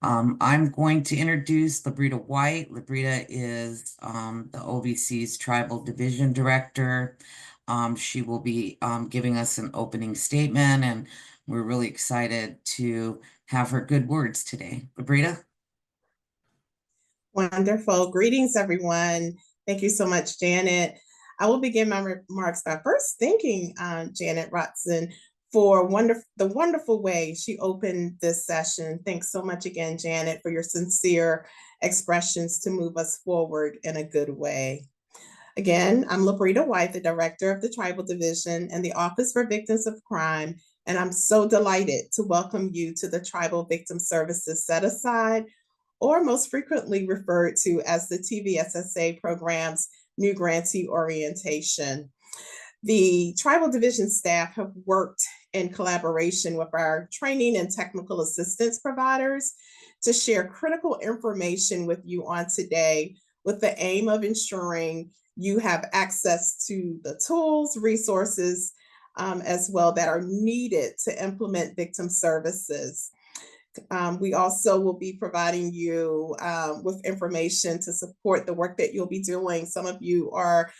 I'm going to introduce Labrita White. Labrita is the OVC's Tribal Division Director. She will be giving us an opening statement, and we're really excited to have her good words today. Labrita? Wonderful. Greetings, everyone. Thank you so much, Janet. I will begin my remarks by first thanking Janet Rotson for the wonderful way she opened this session. Thanks so much again, Janet, for your sincere expressions to move us forward in a good way. Again, I'm Labrita White, the Director of the Tribal Division and the Office for Victims of Crime, and I'm so delighted to welcome you to the Tribal Victim Services Set Aside, or most frequently referred to as the TVSSA program's new grantee orientation. The Tribal Division staff have worked in collaboration with our training and technical assistance providers to share critical information with you on today with the aim of ensuring you have access to the tools, resources, as well that are needed to implement victim services. We also will be providing you with information to support the work that you'll be doing. Some of you are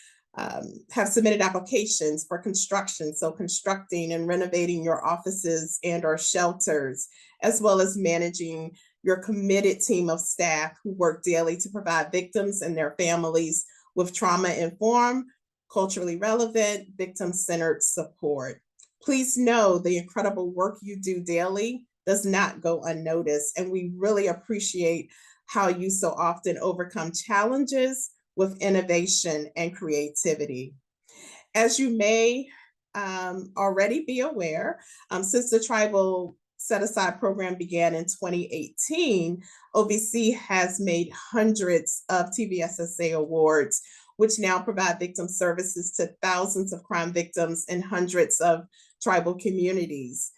have submitted applications for construction, so constructing and renovating your offices and or shelters, as well as managing your committed team of staff who work daily to provide victims and their families with trauma-informed, culturally relevant, victim-centered support. Please know the incredible work you do daily does not go unnoticed, and we really appreciate how you so often overcome challenges with innovation and creativity. As you may already be aware, since the Tribal Set Aside program began in 2018, OVC has made hundreds of TVSSA awards, which now provide victim services to thousands of crime victims in hundreds of tribal communities.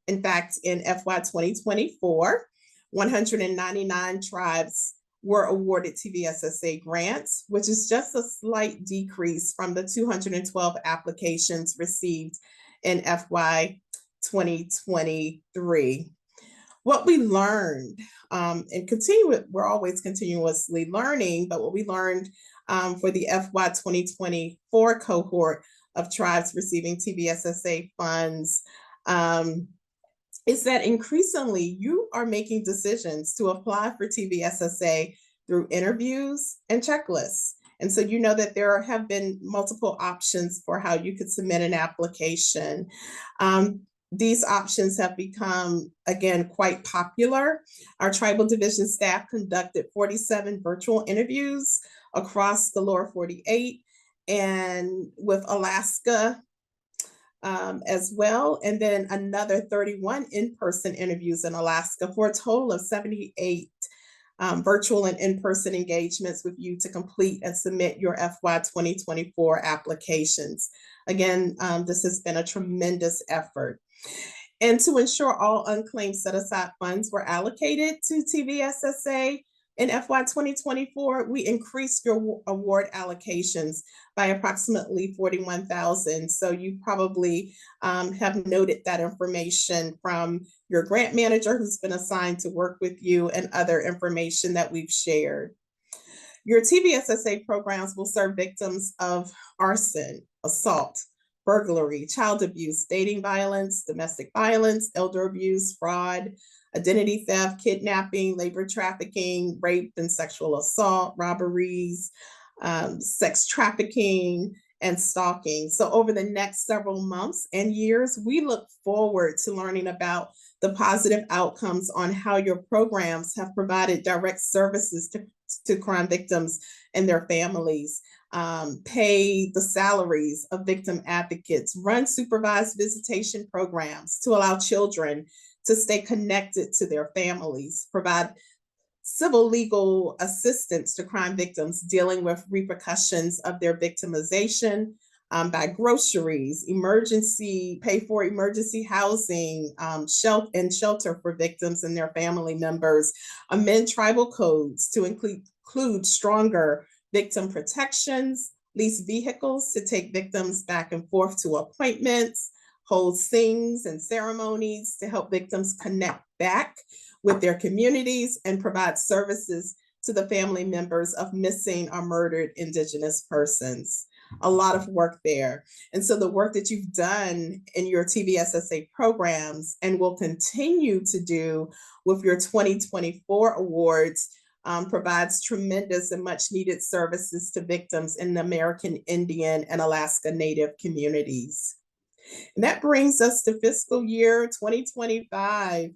In fact, in FY 2024, 199 tribes were awarded TVSSA grants, which is just a slight decrease from the 212 applications received in FY 2023. What we learned, we're always continuously learning, but what we learned for the FY 2024 cohort of tribes receiving TVSSA funds is that increasingly you are making decisions to apply for TVSSA through interviews and checklists. And so you know that there have been multiple options for how you could submit an application. These options have become, again, quite popular. Our Tribal Division staff conducted 47 virtual interviews across the lower 48 and with Alaska as well, and then another 31 in-person interviews in Alaska for a total of 78 virtual and in-person engagements with you to complete and submit your FY 2024 applications. Again, this has been a tremendous effort. And to ensure all unclaimed set-aside funds were allocated to TVSSA in FY 2024, we increased your award allocations by approximately 41,000. So you probably have noted that information from your grant manager who's been assigned to work with you and other information that we've shared. Your TVSSA programs will serve victims of arson, assault, burglary, child abuse, dating violence, domestic violence, elder abuse, fraud, identity theft, kidnapping, labor trafficking, rape and sexual assault, robberies, sex trafficking, and stalking. So over the next several months and years, we look forward to learning about the positive outcomes on how your programs have provided direct services to crime victims and their families, pay the salaries of victim advocates, run supervised visitation programs to allow children to stay connected to their families, provide civil legal assistance to crime victims dealing with repercussions of their victimization, buy groceries, pay for emergency housing, shelter for victims and their family members, amend tribal codes to include stronger victim protections, lease vehicles to take victims back and forth to appointments, hold sings and ceremonies to help victims connect back with their communities and provide services to the family members of missing or murdered Indigenous persons. A lot of work there. And so the work that you've done in your TVSSA programs and will continue to do with your 2024 awards provides tremendous and much needed services to victims in the American Indian and Alaska Native communities. And that brings us to fiscal year 2025.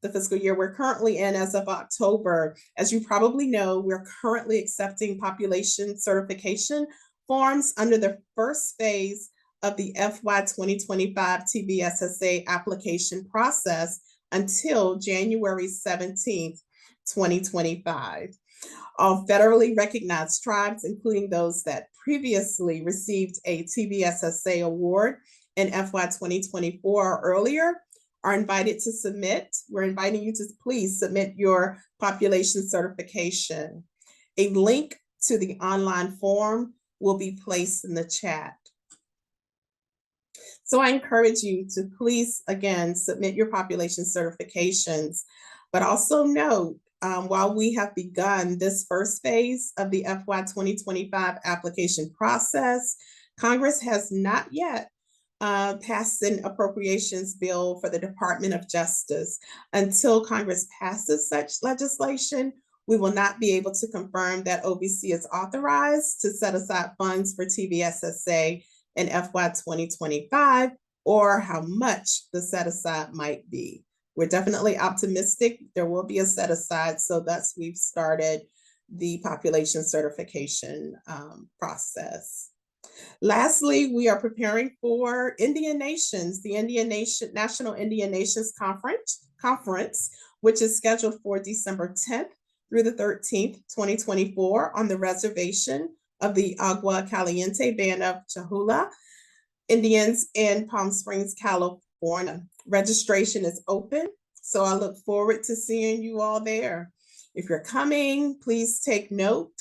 The fiscal year we're currently in as of October. As you probably know, we're currently accepting population certification forms under the first phase of the FY 2025 TVSSA application process until January 17th, 2025. All federally recognized tribes, including those that previously received a TVSSA award in FY 2024 or earlier, are invited to submit. We're inviting you to please submit your population certification. A link to the online form will be placed in the chat. So I encourage you to please, again, submit your population certifications, but also note, while we have begun this first phase of the FY 2025 application process, Congress has not yet passed an appropriations bill for the Department of Justice. Until Congress passes such legislation, we will not be able to confirm that OVC is authorized to set aside funds for TVSSA in FY 2025 or how much the set aside might be. We're definitely optimistic there will be a set aside, so thus we've started the population certification process. Lastly, we are preparing for Indian Nations, the National Indian Nations Conference, which is scheduled for December 10th through the 13th, 2024 on the reservation of the Agua Caliente Band of Chahula Indians in Palm Springs, California. Registration is open, so I look forward to seeing you all there. If you're coming, please take note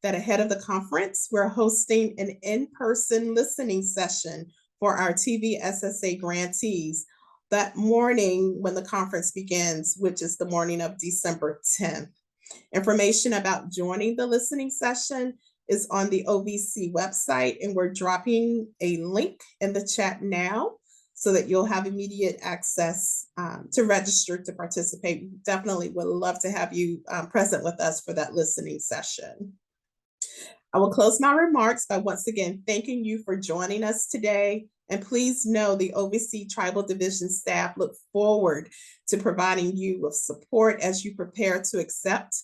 that ahead of the conference, we're hosting an in-person listening session for our TVSSA grantees that morning when the conference begins, which is the morning of December 10th. Information about joining the listening session is on the OVC website, and we're dropping a link in the chat now so that you'll have immediate access to register to participate. We definitely would love to have you present with us for that listening session. I will close my remarks by once again thanking you for joining us today. And please know the OVC Tribal Division staff look forward to providing you with support as you prepare to accept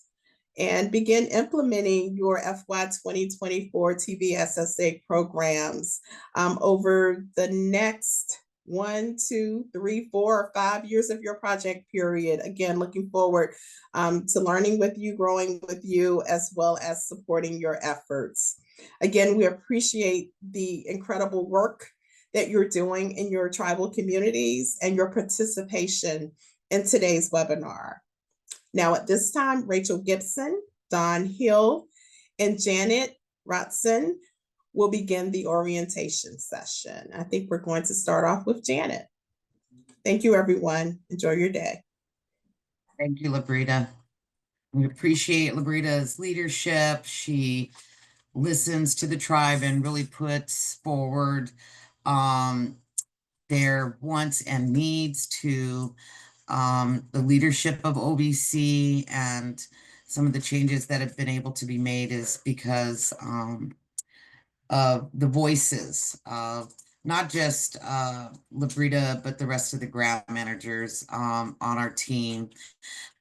and begin implementing your FY 2024 TVSSA programs over the next 1, 2, 3, 4, or 5 years of your project period. Again, looking forward to learning with you, growing with you, as well as supporting your efforts. Again, we appreciate the incredible work that you're doing in your tribal communities and your participation in today's webinar. Now at this time, Rachel Gibson, Don Hill, and Janet Rotson will begin the orientation session. I think we're going to start off with Janet. Thank you, everyone. Enjoy your day. Thank you, Labrita. We appreciate Labrita's leadership. She listens to the tribe and really puts forward their wants and needs to the leadership of OVC, and some of the changes that have been able to be made is because of the voices of not just Labrita, but the rest of the grant managers on our team.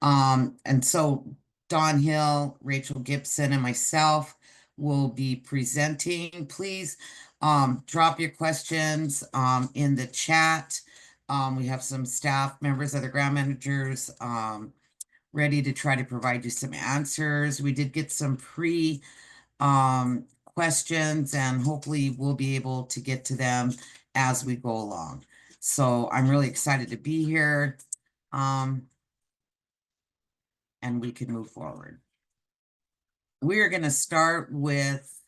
And so Don Hill, Rachel Gibson, and myself will be presenting. Please drop your questions in the chat. We have some staff members, other grant managers, ready to try to provide you some answers. We did get some questions, and hopefully we'll be able to get to them as we go along. So I'm really excited to be here, and we can move forward. We are going to start with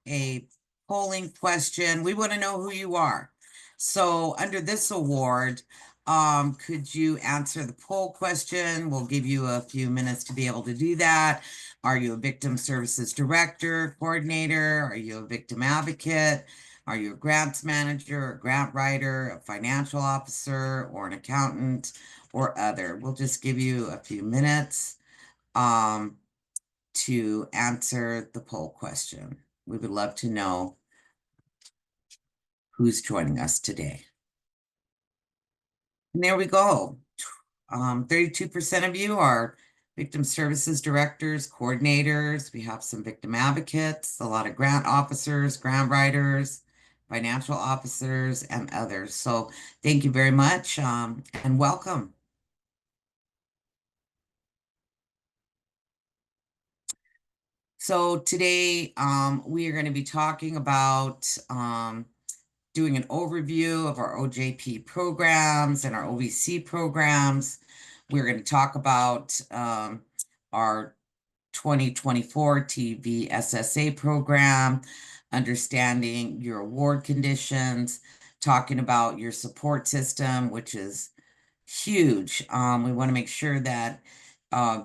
a polling question. We want to know who you are. So under this award, Could you answer the poll question? We'll give you a few minutes to be able to do that. Are you a victim services director, coordinator? Are you a victim advocate? Are you a grants manager, a grant writer, a financial officer, or an accountant, or other? We'll just give you a few minutes to answer the poll question. We would love to know who's joining us today. And there we go. 32% of you are victim services directors, coordinators. We have some victim advocates, a lot of grant officers, grant writers, financial officers, and others. So thank you very much and welcome. So today we are going to be talking about doing an overview of our OJP programs and our OVC programs. We're going to talk about our 2024 TV SSA program, understanding your award conditions, talking about your support system, which is huge. We want to make sure that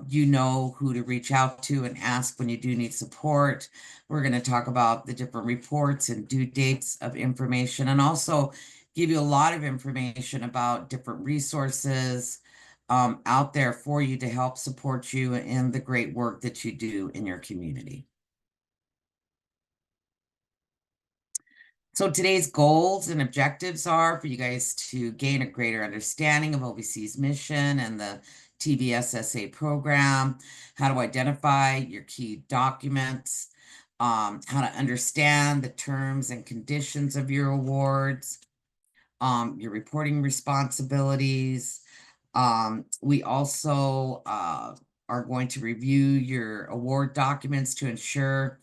you know who to reach out to and ask when you do need support. We're going to talk about the different reports and due dates of information, and also give you a lot of information about different resources out there for you to help support you in the great work that you do in your community. So today's goals and objectives are for you guys to gain a greater understanding of OVC's mission and the TVSSA program, how to identify your key documents, how to understand the terms and conditions of your awards, your reporting responsibilities. We also are going to review your award documents to ensure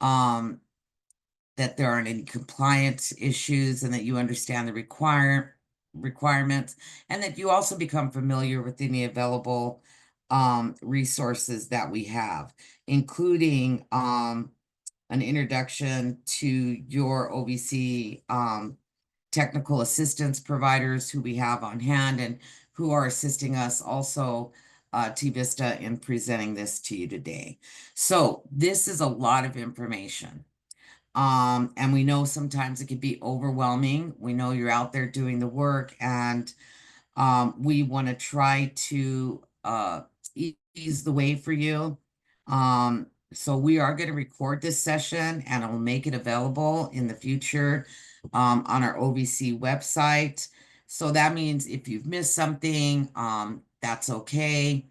that there aren't any compliance issues and that you understand the requirements, and that you also become familiar with any available resources that we have, including an introduction to your OVC technical assistance providers who we have on hand and who are assisting us also T-Vista in presenting this to you today. So this is a lot of information. And we know sometimes it can be overwhelming. We know you're out there doing the work, and we want to try to ease the way for you. So we are going to record this session and I'll make it available in the future on our OVC website. So that means if you've missed something, that's okay.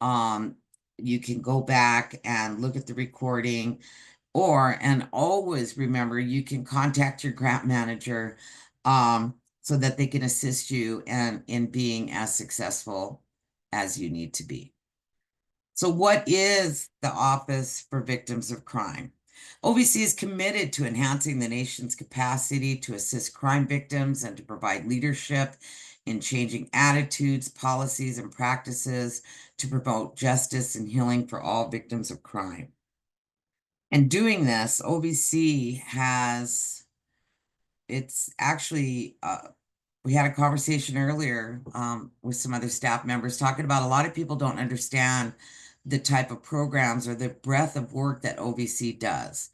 You can go back and look at the recording. And always remember, you can contact your grant manager so that they can assist you in being as successful as you need to be. So what is the Office for Victims of Crime? OVC is committed to enhancing the nation's capacity to assist crime victims and to provide leadership in changing attitudes, policies, and practices to promote justice and healing for all victims of crime. And doing this, OVC it's actually, we had a conversation earlier with some other staff members talking about a lot of people don't understand the type of programs or the breadth of work that OVC does.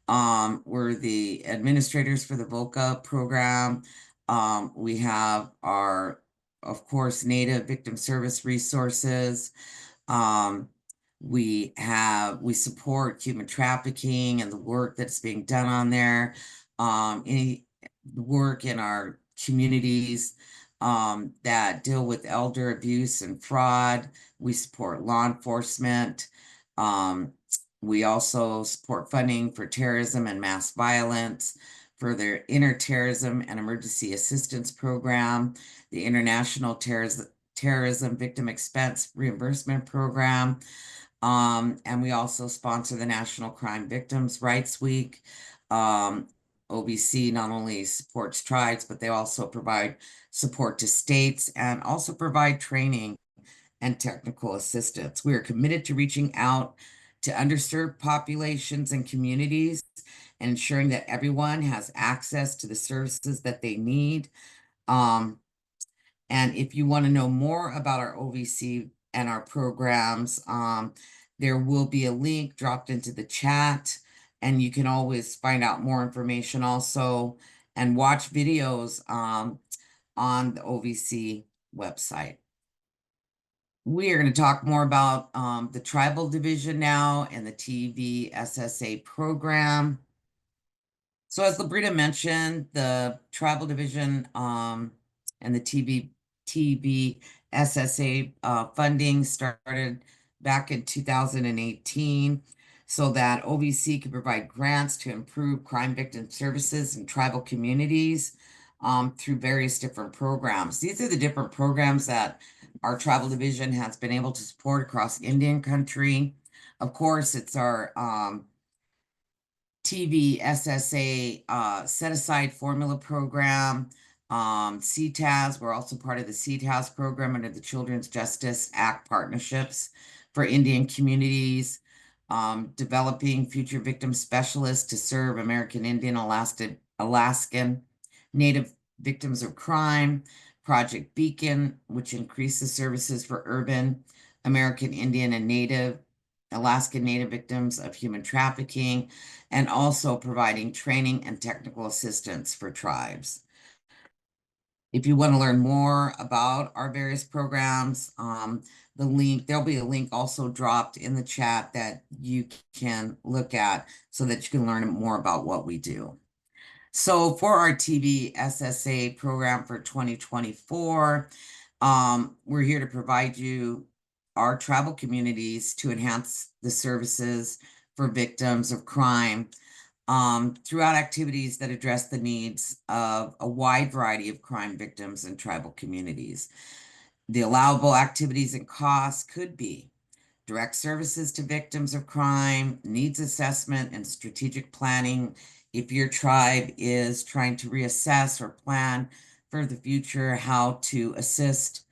We're the administrators for the VOCA program. We have our, of course, Native Victim Service Resources. We support human trafficking and the work that's being done on there. Any work in our communities that deal with elder abuse and fraud. We support law enforcement. We also support funding for terrorism and mass violence, for their Interterrorism and Emergency Assistance Program, the International Terrorism Victim Expense Reimbursement Program. And we also sponsor the National Crime Victims' Rights Week. OVC not only supports tribes, but they also provide support to states and also provide training and technical assistance. We are committed to reaching out to underserved populations and communities and ensuring that everyone has access to the services that they need. And if you want to know more about our OVC and our programs, there will be a link dropped into the chat, and you can always find out more information also and watch videos on the OVC website. We are going to talk more about the tribal division now and the TVSSA program. So as Labrita mentioned, the tribal division and the TVSSA funding started back in 2018 so that OVC could provide grants to improve crime victim services in tribal communities through various different programs. These are the different programs that our tribal division has been able to support across Indian country. Of course, it's our TVSSA set aside formula program, CTAS. We're also part of the CTAS program under the Children's Justice Act partnerships for Indian communities, developing future victim specialists to serve American Indian, Alaskan Native victims of crime, Project Beacon, which increases services for urban American Indian and Native Alaskan Native victims of human trafficking, and also providing training and technical assistance for tribes. If you want to learn more about our various programs, there'll be a link also dropped in the chat that you can look at so that you can learn more about what we do. So for our TVSSA program for 2024, we're here to provide you our tribal communities to enhance the services for victims of crime throughout activities that address the needs of a wide variety of crime victims and tribal communities. The allowable activities and costs could be direct services to victims of crime, needs assessment, and strategic planning. If your tribe is trying to reassess or plan for the future, how to assist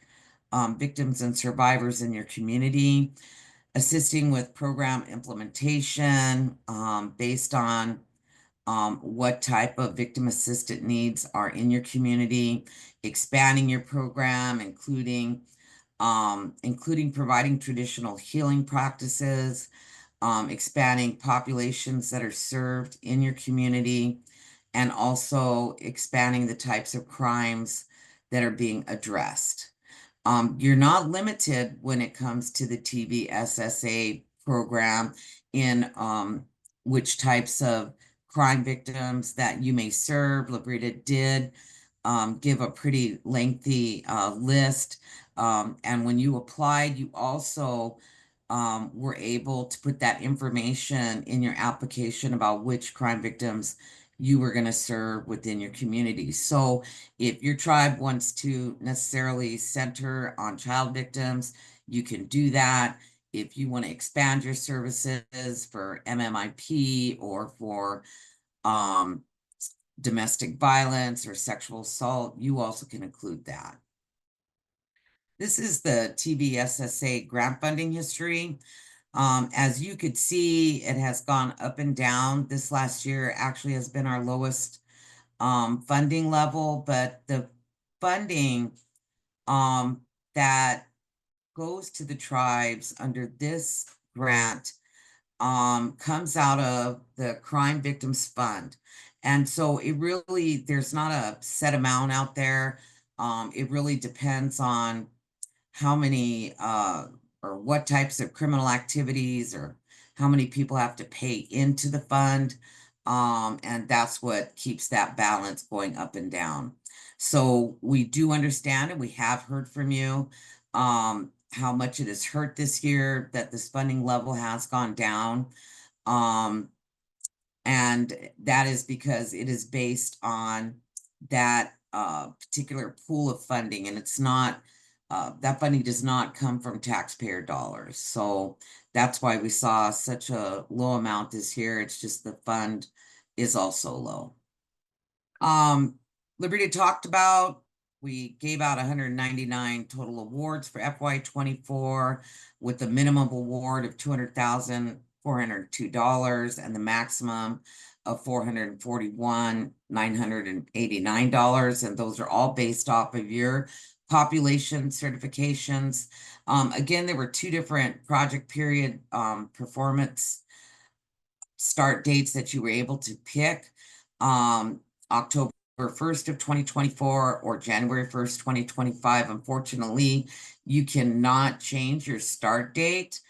victims and survivors in your community, assisting with program implementation based on what type of victim assistant needs are in your community, expanding your program, including providing traditional healing practices, expanding populations that are served in your community, and also expanding the types of crimes that are being addressed. You're not limited when it comes to the TVSSA program in which types of crime victims that you may serve. Labrita did give a pretty lengthy list. And when you applied, you also were able to put that information in your application about which crime victims you were going to serve within your community. So if your tribe wants to necessarily center on child victims, you can do that. If you want to expand your services for MMIP or for domestic violence or sexual assault, you also can include that. This is the TVSSA grant funding history. As you could see, it has gone up and down. This last year actually has been our lowest funding level, but the funding that goes to the tribes under this grant comes out of the Crime Victims Fund. And so there's not a set amount out there. It really depends on how many or what types of criminal activities or how many people have to pay into the fund. And that's what keeps that balance going up and down. So we do understand, and we have heard from you how much it has hurt this year, that this funding level has gone down. And that is because it is based on that particular pool of funding, and it's not, that funding does not come from taxpayer dollars. So that's why we saw such a low amount this year. It's just the fund is also low. Liberty talked about, we gave out 199 total awards for FY24 with a minimum award of $200,402 and the maximum of $441,989. And those are all based off of your population certifications. Again, there were two different project period performance start dates that you were able to pick. October 1st of 2024 or January 1st, 2025. Unfortunately, you cannot change your start date.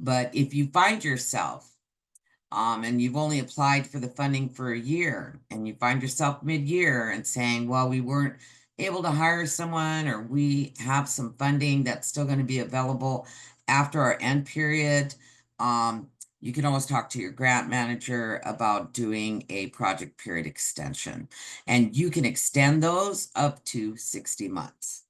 But if you find yourself and you've only applied for the funding for a year and you find yourself mid-year and saying, well, we weren't able to hire someone, or we have some funding that's still going to be available after our end period, you can always talk to your grant manager about doing a project period extension, and you can extend those up to 60 months.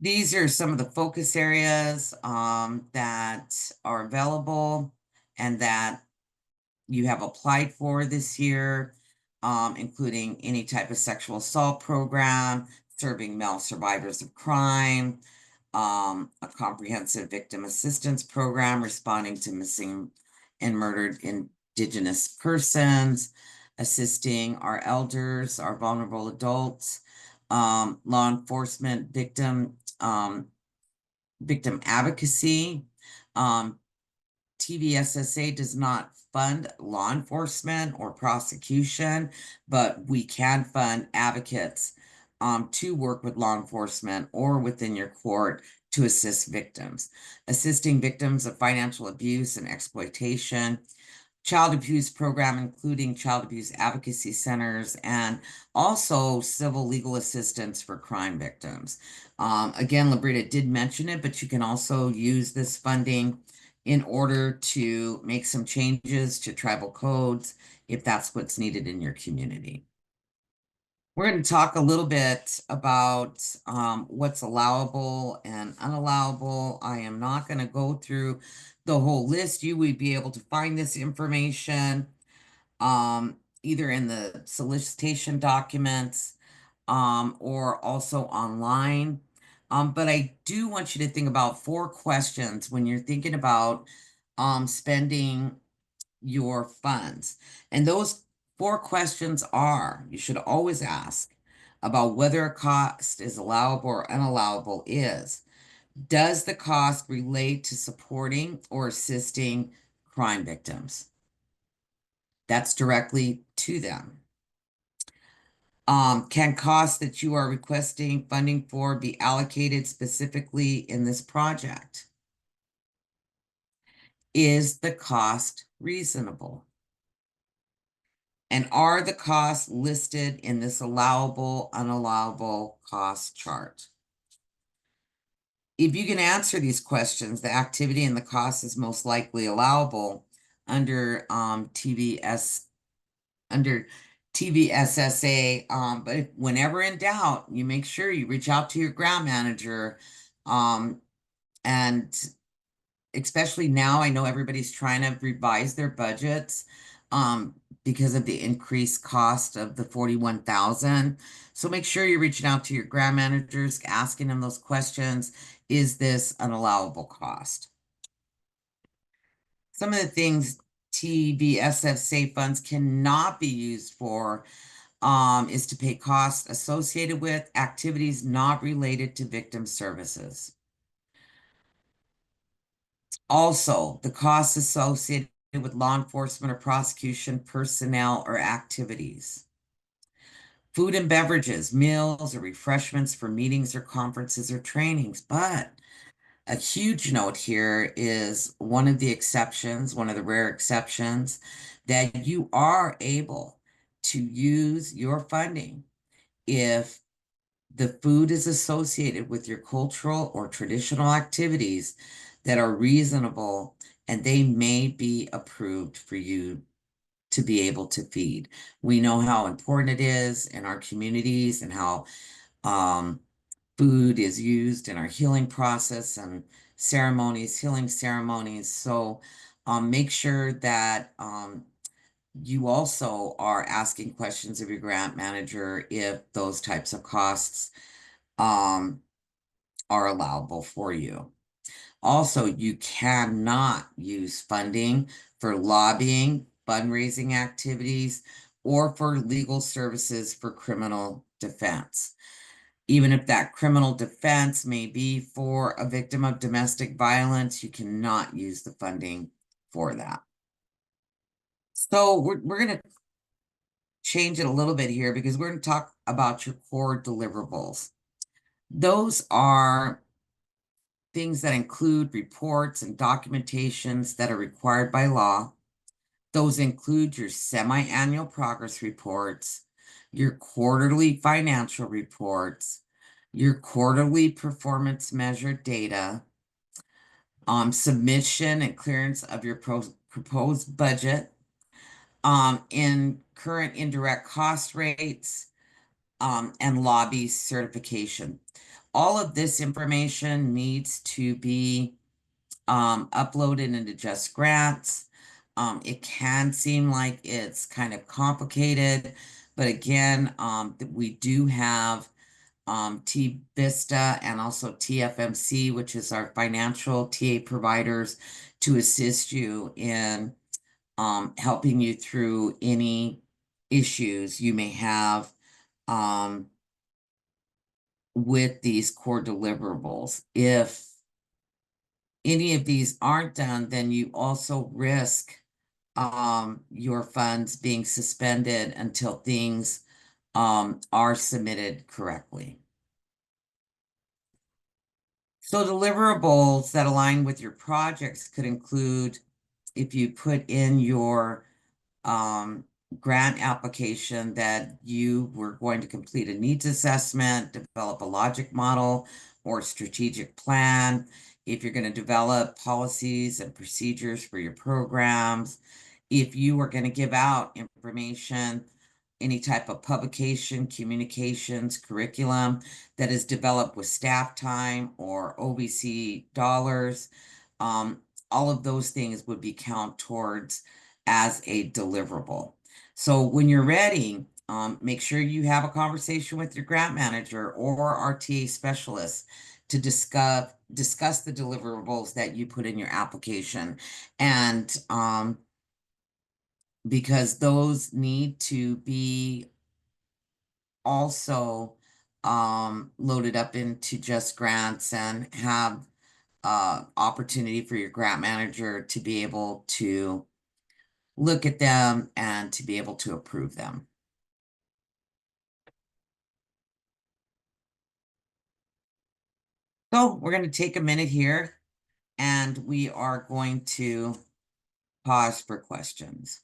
These are some of the focus areas that are available and that you have applied for this year, including any type of sexual assault program, serving male survivors of crime, a comprehensive victim assistance program, responding to missing and murdered Indigenous persons, assisting our elders, our vulnerable adults, law enforcement victim advocacy. TVSSA does not fund law enforcement or prosecution, but we can fund advocates to work with law enforcement or within your court to assist victims. Assisting victims of financial abuse and exploitation, child abuse program, including child abuse advocacy centers, and also civil legal assistance for crime victims. Again, Labrita did mention it, but you can also use this funding in order to make some changes to tribal codes if that's what's needed in your community. We're going to talk a little bit about what's allowable and unallowable. I am not going to go through the whole list. You would be able to find this information either in the solicitation documents or also online. But I do want you to think about 4 questions when you're thinking about spending your funds. And those 4 questions are, you should always ask about whether a cost is allowable or unallowable is, does the cost relate to supporting or assisting crime victims? That's directly to them. Can costs that you are requesting funding for be allocated specifically in this project? Is the cost reasonable? And are the costs listed in this allowable, unallowable cost chart? If you can answer these questions, the activity and the cost is most likely allowable under TVSSA. But whenever in doubt, you make sure you reach out to your grant manager. And especially now, I know everybody's trying to revise their budgets because of the increased cost of the 41,000. So make sure you're reaching out to your grant managers, asking them those questions. Is this an allowable cost? Some of the things TVSSA funds cannot be used for is to pay costs associated with activities not related to victim services. Also, the costs associated with law enforcement or prosecution personnel or activities. Food and beverages, meals or refreshments for meetings or conferences or trainings. But a huge note here is one of the exceptions, one of the rare exceptions, that you are able to use your funding if the food is associated with your cultural or traditional activities that are reasonable, and they may be approved for you to be able to feed. We know how important it is in our communities and how food is used in our healing process and ceremonies, healing ceremonies. So make sure that you also are asking questions of your grant manager if those types of costs are allowable for you. Also, you cannot use funding for lobbying, fundraising activities, or for legal services for criminal defense. Even if that criminal defense may be for a victim of domestic violence, you cannot use the funding for that. So we're going to change it a little bit here because we're going to talk about your core deliverables. Those are things that include reports and documentations that are required by law. Those include your semi-annual progress reports, your quarterly financial reports, your quarterly performance measure data, submission and clearance of your proposed budget, in current indirect cost rates, and lobby certification. All of this information needs to be uploaded into Just Grants. It can seem like it's kind of complicated, but again, we do have T-Vista and also TFMC, which is our financial TA providers, to assist you in helping you through any issues you may have with these core deliverables. If any of these aren't done, then you also risk your funds being suspended until things are submitted correctly. So deliverables that align with your projects could include if you put in your grant application that you were going to complete a needs assessment, develop a logic model or strategic plan, if you're going to develop policies and procedures for your programs, if you are going to give out information, any type of publication, communications, curriculum that is developed with staff time or OVC dollars, all of those things would be count towards as a deliverable. So when you're ready, make sure you have a conversation with your grant manager or our TA specialist to discuss the deliverables that you put in your application. And because those need to be also loaded up into Just Grants and have opportunity for your grant manager to be able to look at them and to be able to approve them. So we're going to take a minute here and we are going to pause for questions.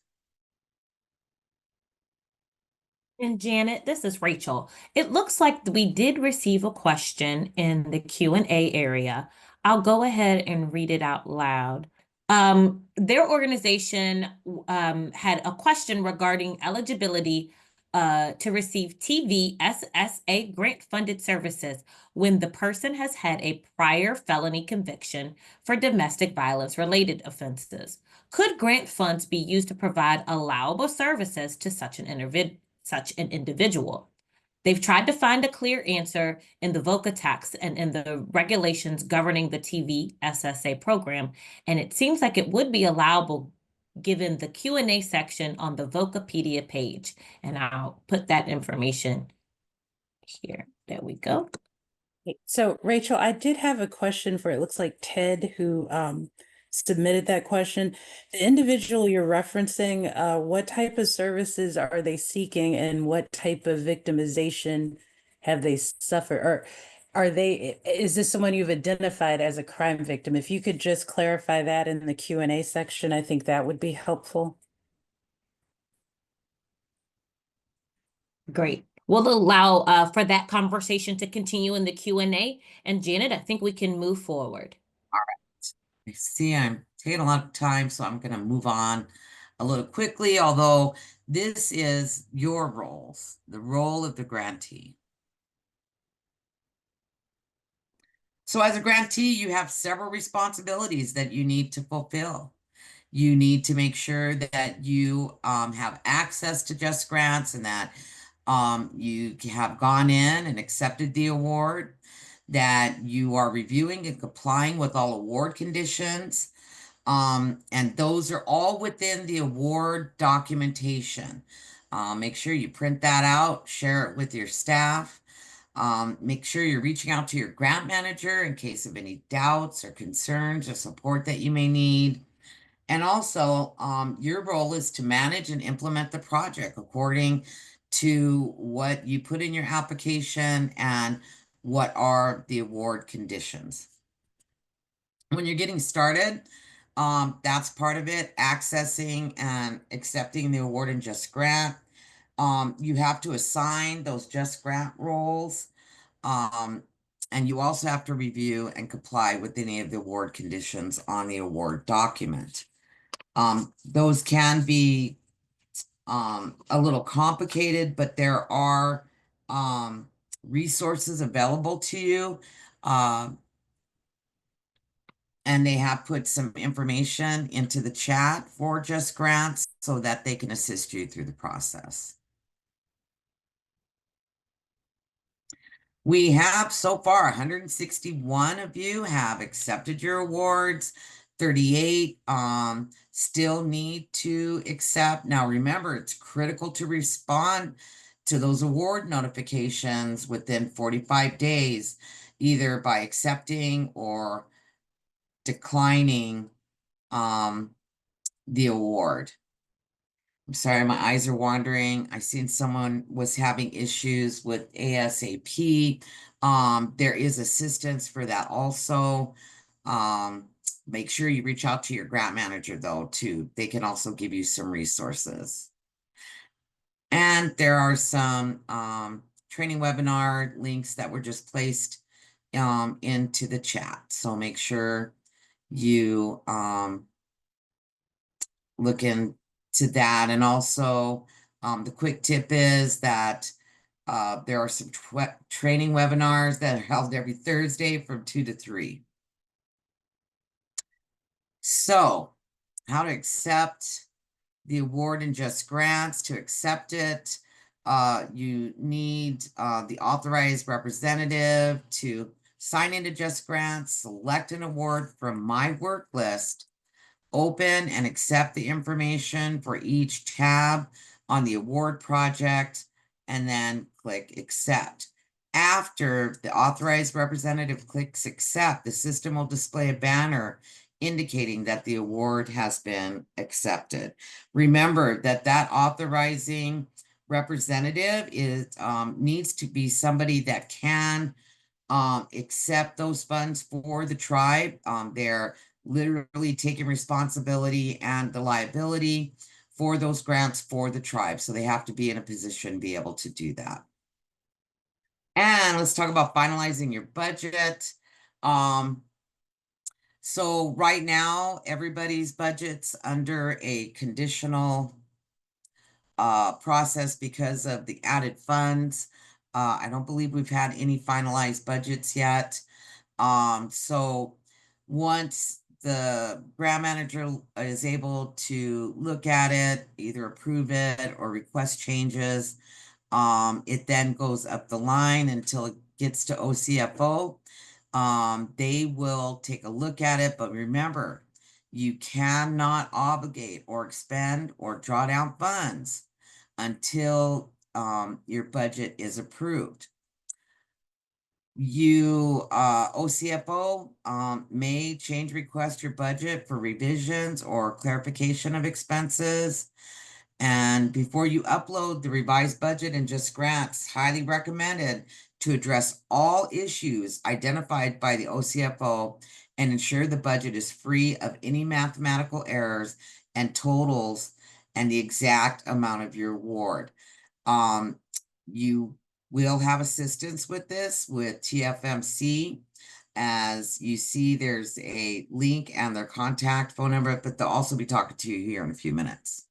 And Janet, this is Rachel. It looks like we did receive a question in the Q&A area. I'll go ahead and read it out loud. Their organization had a question regarding eligibility to receive TVSSA grant-funded services when the person has had a prior felony conviction for domestic violence-related offenses. Could grant funds be used to provide allowable services to such an individual? They've tried to find a clear answer in the VOCA text and in the regulations governing the TVSSA program, and it seems like it would be allowable given the Q&A section on the Vocapedia page. And I'll put that information here. There we go. So Rachel, I did have a question for, it looks like Ted, who submitted that question. The individual you're referencing, what type of services are they seeking and what type of victimization have they suffered? Or is this someone you've identified as a crime victim? If you could just clarify that in the Q&A section, I think that would be helpful. Great. We'll allow for that conversation to continue in the Q&A. And Janet, I think we can move forward. All right. I see I'm taking a lot of time, so I'm going to move on a little quickly, although this is your roles, the role of the grantee. So as a grantee, you have several responsibilities that you need to fulfill. You need to make sure that you have access to Just Grants and that you have gone in and accepted the award, that you are reviewing and complying with all award conditions. And those are all within the award documentation. Make sure you print that out, share it with your staff. Make sure you're reaching out to your grant manager in case of any doubts or concerns or support that you may need. And also, your role is to manage and implement the project according to what you put in your application and what are the award conditions. When you're getting started, that's part of it, accessing and accepting the award and just grant. You have to assign those just grant roles. And you also have to review and comply with any of the award conditions on the award document. Those can be a little complicated, but there are resources available to you. And they have put some information into the chat for Just Grants so that they can assist you through the process. We have so far 161 of you have accepted your awards. 38 still need to accept. Now remember, it's critical to respond to those award notifications within 45 days, either by accepting or declining the award. I'm sorry, my eyes are wandering. I seen someone was having issues with ASAP. There is assistance for that also. Make sure you reach out to your grant manager though, too. They can also give you some resources. And there are some training webinar links that were just placed into the chat. So make sure you look into that. And also, the quick tip is that there are some training webinars that are held every Thursday from 2 to 3. So, how to accept the award and just grants. To accept it, you need the authorized representative to sign into Just Grants, select an award from my work list, open and accept the information for each tab on the award project, and then click accept. After the authorized representative clicks accept, the system will display a banner indicating that the award has been accepted. Remember that that authorizing representative is needs to be somebody that can accept those funds for the tribe. They're literally taking responsibility and the liability for those grants for the tribe. So they have to be in a position to be able to do that. And let's talk about finalizing your budget. So right now, everybody's budget's under a conditional process because of the added funds. I don't believe we've had any finalized budgets yet. So once the grant manager is able to look at it, either approve it or request changes, it then goes up the line until it gets to OCFO. They will take a look at it, but remember, you cannot obligate or expend or draw down funds until your budget is approved. You OCFO may change request your budget for revisions or clarification of expenses. And before you upload the revised budget and just grants, highly recommended to address all issues identified by the OCFO and ensure the budget is free of any mathematical errors and totals and the exact amount of your award. You will have assistance with this with TFMC. As you see, there's a link and their contact phone number, but they'll also be talking to you here in a few minutes.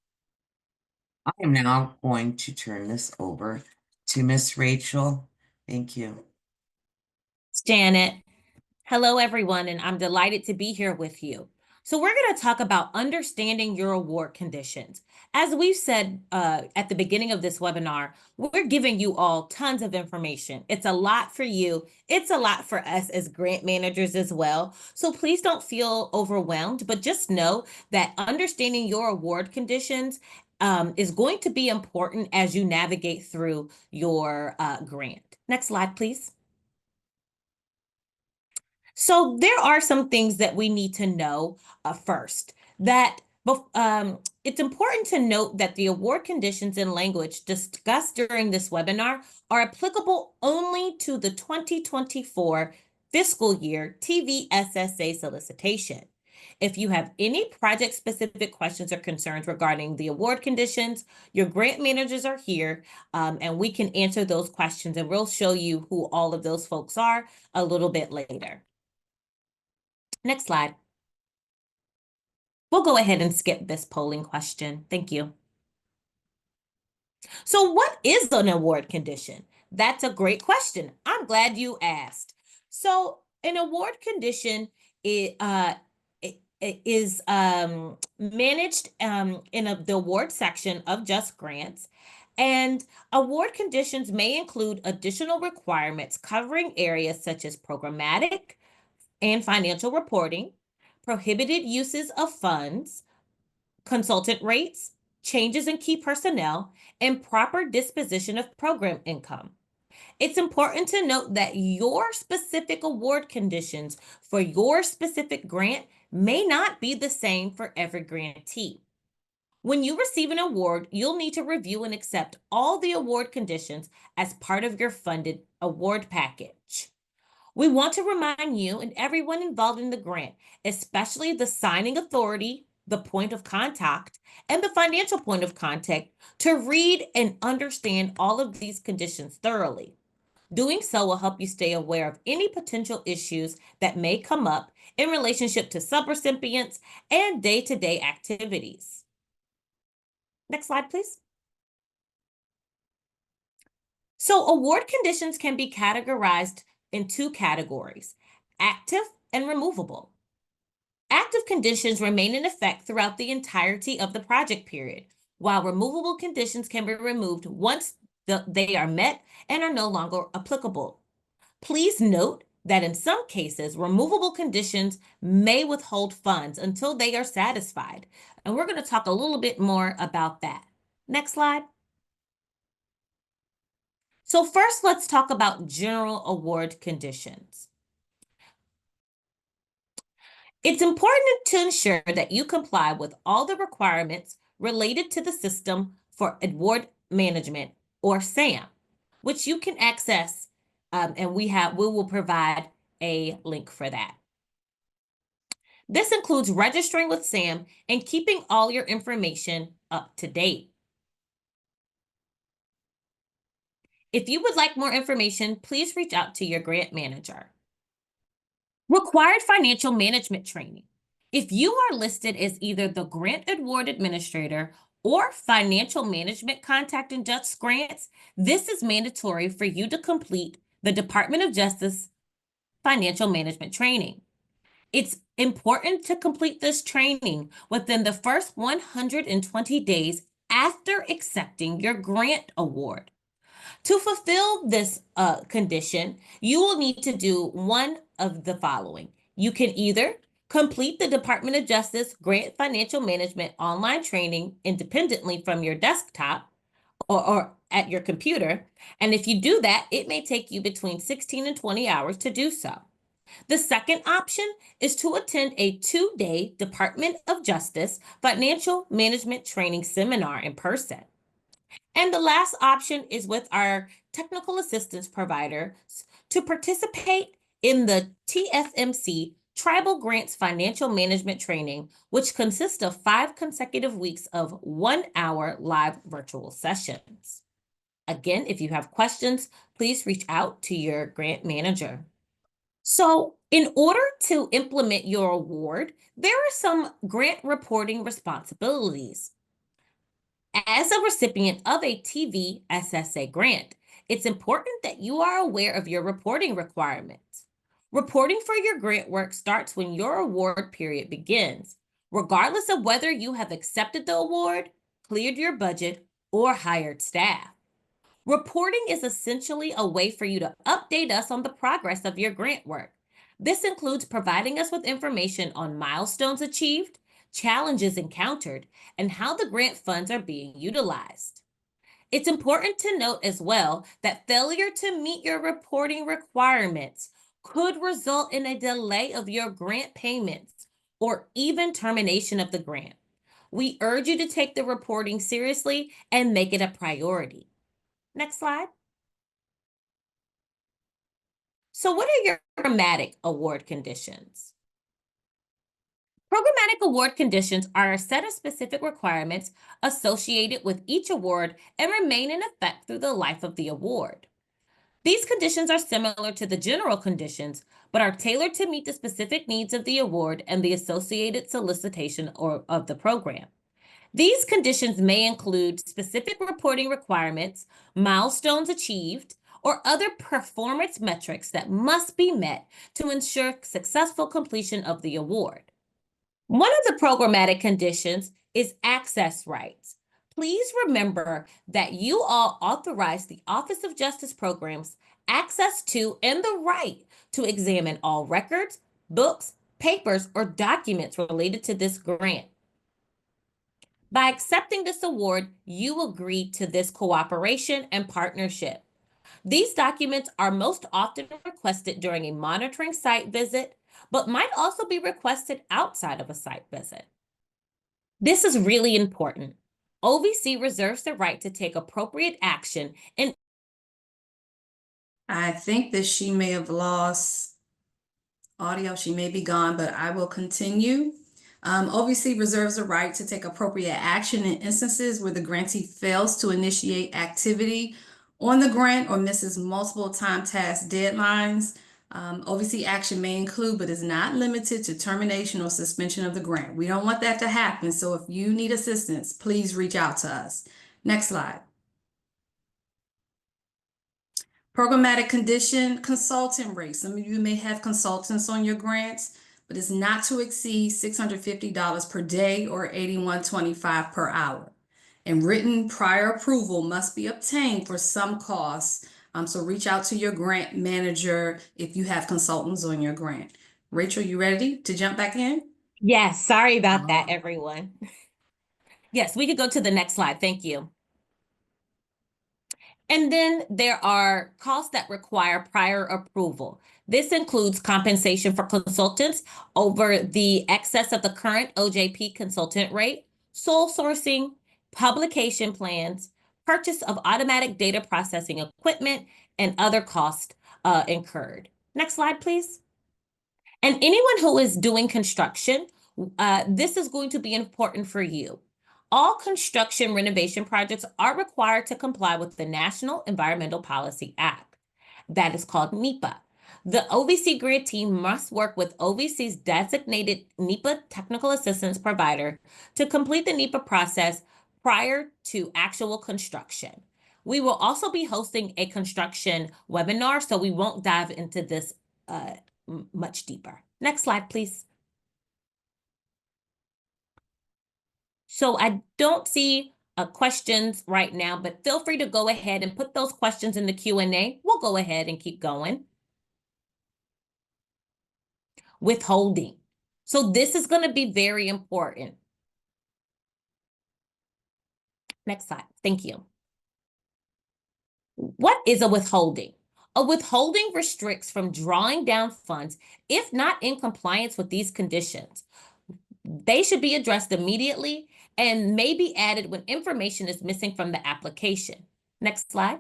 I am now going to turn this over to Miss Rachel. Thank you. Janet. Hello, everyone, and I'm delighted to be here with you. So we're going to talk about understanding your award conditions. As we've said at the beginning of this webinar, we're giving you all tons of information. It's a lot for you. It's a lot for us as grant managers as well. So please don't feel overwhelmed, but just know that understanding your award conditions is going to be important as you navigate through your grant. Next slide, please. So there are some things that we need to know first. It's important to note that the award conditions and language discussed during this webinar are applicable only to the 2024 fiscal year TVSSA solicitation. If you have any project-specific questions or concerns regarding the award conditions, your grant managers are here, and we can answer those questions, and we'll show you who all of those folks are a little bit later. Next slide. We'll go ahead and skip this polling question. Thank you. So what is an award condition? That's a great question. I'm glad you asked. So an award condition is managed in the award section of Just Grants. And award conditions may include additional requirements covering areas such as programmatic and financial reporting, prohibited uses of funds, consultant rates, changes in key personnel, and proper disposition of program income. It's important to note that your specific award conditions for your specific grant may not be the same for every grantee. When you receive an award, you'll need to review and accept all the award conditions as part of your funded award package. We want to remind you and everyone involved in the grant, especially the signing authority, the point of contact, and the financial point of contact, to read and understand all of these conditions thoroughly. Doing so will help you stay aware of any potential issues that may come up in relationship to subrecipients and day-to-day activities. Next slide, please. So award conditions can be categorized in two categories: active and removable. Active conditions remain in effect throughout the entirety of the project period, while removable conditions can be removed once they are met and are no longer applicable. Please note that in some cases, removable conditions may withhold funds until they are satisfied, and we're going to talk a little bit more about that. Next slide. So first, let's talk about general award conditions. It's important to ensure that you comply with all the requirements related to the System for Award Management, or SAM, which you can access, and we will provide a link for that. This includes registering with SAM and keeping all your information up to date. If you would like more information, please reach out to your grant manager. Required financial management training. If you are listed as either the grant award administrator or financial management contact in Just Grants, this is mandatory for you to complete the Department of Justice financial management training. It's important to complete this training within the first 120 days after accepting your grant award. To fulfill this condition, you will need to do one of the following. You can either complete the Department of Justice Grant Financial Management online training independently from your desktop or at your computer. And if you do that, it may take you between 16 and 20 hours to do so. The second option is to attend a 2-day Department of Justice Financial Management Training seminar in person. And the last option is with our technical assistance providers to participate in the TFMC Tribal Grants Financial Management Training, which consists of 5 consecutive weeks of 1-hour live virtual sessions. Again, if you have questions, please reach out to your grant manager. So in order to implement your award, there are some grant reporting responsibilities. As a recipient of a TVSSA grant, it's important that you are aware of your reporting requirements. Reporting for your grant work starts when your award period begins, regardless of whether you have accepted the award, cleared your budget, or hired staff. Reporting is essentially a way for you to update us on the progress of your grant work. This includes providing us with information on milestones achieved, challenges encountered, and how the grant funds are being utilized. It's important to note as well that failure to meet your reporting requirements could result in a delay of your grant payments or even termination of the grant. We urge you to take the reporting seriously and make it a priority. Next slide. So what are your programmatic award conditions? Programmatic award conditions are a set of specific requirements associated with each award and remain in effect through the life of the award. These conditions are similar to the general conditions, but are tailored to meet the specific needs of the award and the associated solicitation of the program. These conditions may include specific reporting requirements, milestones achieved, or other performance metrics that must be met to ensure successful completion of the award. One of the programmatic conditions is access rights. Please remember that you all authorize the Office of Justice Programs access to and the right to examine all records, books, papers, or documents related to this grant. By accepting this award, you agree to this cooperation and partnership. These documents are most often requested during a monitoring site visit, but might also be requested outside of a site visit. This is really important. OVC reserves the right to take appropriate action in. I think that she may have lost audio. She may be gone, but I will continue. OVC reserves the right to take appropriate action in instances where the grantee fails to initiate activity on the grant or misses multiple time task deadlines. OVC action may include, but is not limited to, termination or suspension of the grant. We don't want that to happen. So if you need assistance, please reach out to us. Next slide. Programmatic condition, consultant rate. Some of you may have consultants on your grants, but it's not to exceed $650 per day or $81.25 per hour. And written prior approval must be obtained for some costs. So reach out to your grant manager if you have consultants on your grant. Rachel, you ready to jump back in? Yes, sorry about that, everyone. Yes, we could go to the next slide. Thank you. And then there are costs that require prior approval. This includes compensation for consultants over the excess of the current OJP consultant rate, sole sourcing, publication plans, purchase of automatic data processing equipment, and other costs incurred. Next slide, please. And anyone who is doing construction, this is going to be important for you. All construction renovation projects are required to comply with the National Environmental Policy Act. That is called NEPA. The OVC grantee must work with OVC's designated NEPA technical assistance provider to complete the NEPA process prior to actual construction. We will also be hosting a construction webinar, so we won't dive into this much deeper. Next slide, please. So I don't see questions right now, but feel free to go ahead and put those questions in the Q&A. We'll go ahead and keep going. Withholding. So this is going to be very important. Next slide. Thank you. What is a withholding? A withholding restricts from drawing down funds if not in compliance with these conditions. They should be addressed immediately and may be added when information is missing from the application. Next slide.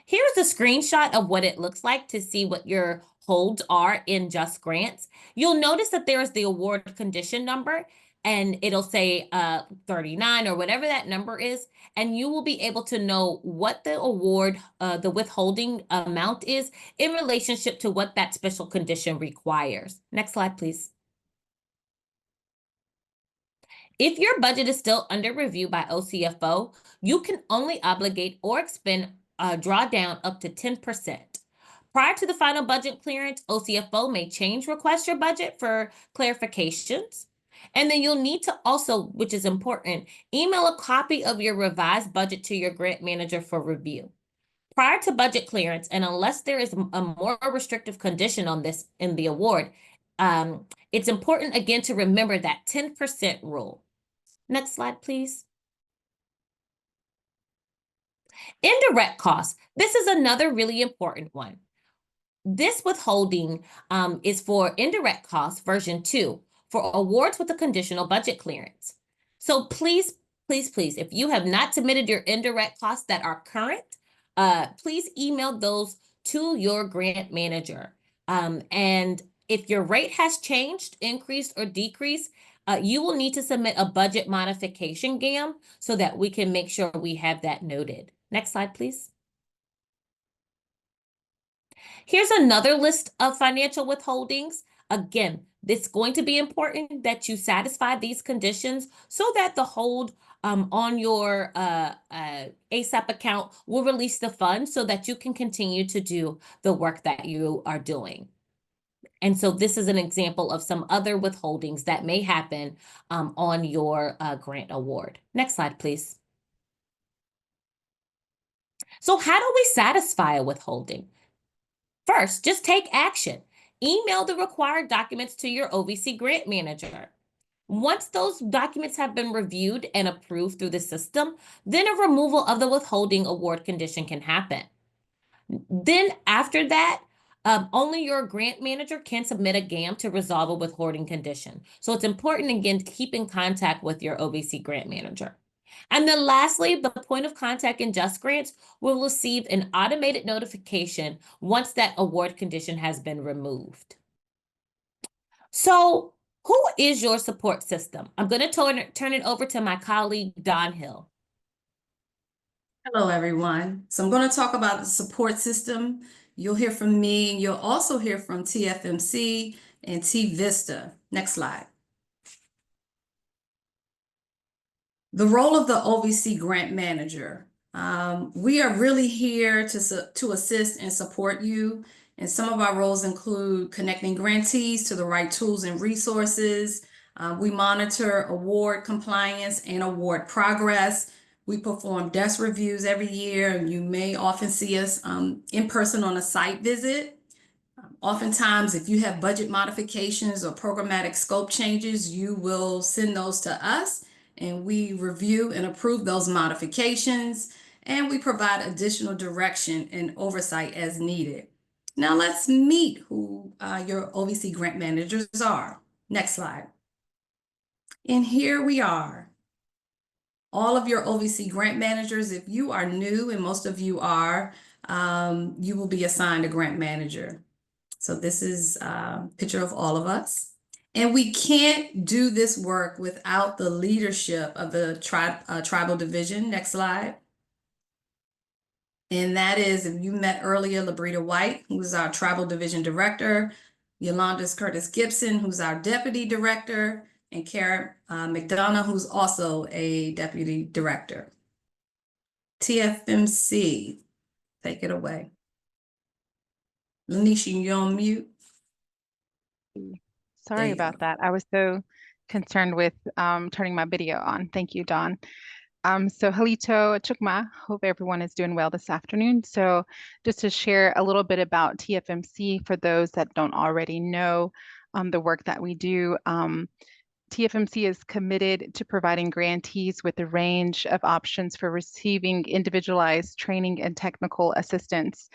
Here's a screenshot of what it looks like to see what your holds are in Just Grants. You'll notice that there is the award condition number, and it'll say 39 or whatever that number is, and you will be able to know what the award, the withholding amount is in relationship to what that special condition requires. Next slide, please. If your budget is still under review by OCFO, you can only obligate or expend draw down up to 10%. Prior to the final budget clearance, OCFO may request your budget for clarifications. And then you'll need to also, which is important, email a copy of your revised budget to your grant manager for review. Prior to budget clearance, and unless there is a more restrictive condition on this in the award, It's important again to remember that 10% rule. Next slide, please. Indirect costs. This is another really important one. This withholding is for indirect costs version 2 for awards with a conditional budget clearance. So please, if you have not submitted your indirect costs that are current, please email those to your grant manager. And if your rate has changed, increased, or decreased, you will need to submit a budget modification GAM so that we can make sure we have that noted. Next slide, please. Here's another list of financial withholdings. Again, it's going to be important that you satisfy these conditions so that the hold on your ASAP account will release the funds so that you can continue to do the work that you are doing. And so this is an example of some other withholdings that may happen on your grant award. Next slide, please. So how do we satisfy a withholding? First, just take action. Email the required documents to your OVC grant manager. Once those documents have been reviewed and approved through the system, then a removal of the withholding award condition can happen. Then after that, only your grant manager can submit a GAM to resolve a withholding condition. So it's important, again, to keep in contact with your OVC grant manager. And then lastly, the point of contact in Just Grants will receive an automated notification once that award condition has been removed. So who is your support system? I'm going to turn it over to my colleague, Don Hill. Hello, everyone. So I'm going to talk about the support system. You'll hear from me, and you'll also hear from TFMC and T-Vista. Next slide. The role of the OVC grant manager. We are really here to assist and support you. And some of our roles include connecting grantees to the right tools and resources. We monitor award compliance and award progress. We perform desk reviews every year, and you may often see us in person on a site visit. Oftentimes, if you have budget modifications or programmatic scope changes, you will send those to us, and we review and approve those modifications, and we provide additional direction and oversight as needed. Now let's meet who your OVC grant managers are. Next slide. And here we are. All of your OVC grant managers. If you are new, and most of you are, you will be assigned a grant manager. So this is a picture of all of us. And we can't do this work without the leadership of the tribal division. Next slide. And that is, if you met earlier, Labrita White, who is our tribal division director, Yolanda Curtis Gibson, who's our deputy director, and Karen McDonough, who's also a deputy director. TFMC, take it away. Lanisha, you're on mute. Sorry about that. I was so concerned with turning my video on. Thank you, Dawn. So Halito Chukma, hope everyone is doing well this afternoon. So just to share a little bit about TFMC for those that don't already know the work that we do. TFMC is committed to providing grantees with a range of options for receiving individualized training and technical assistance,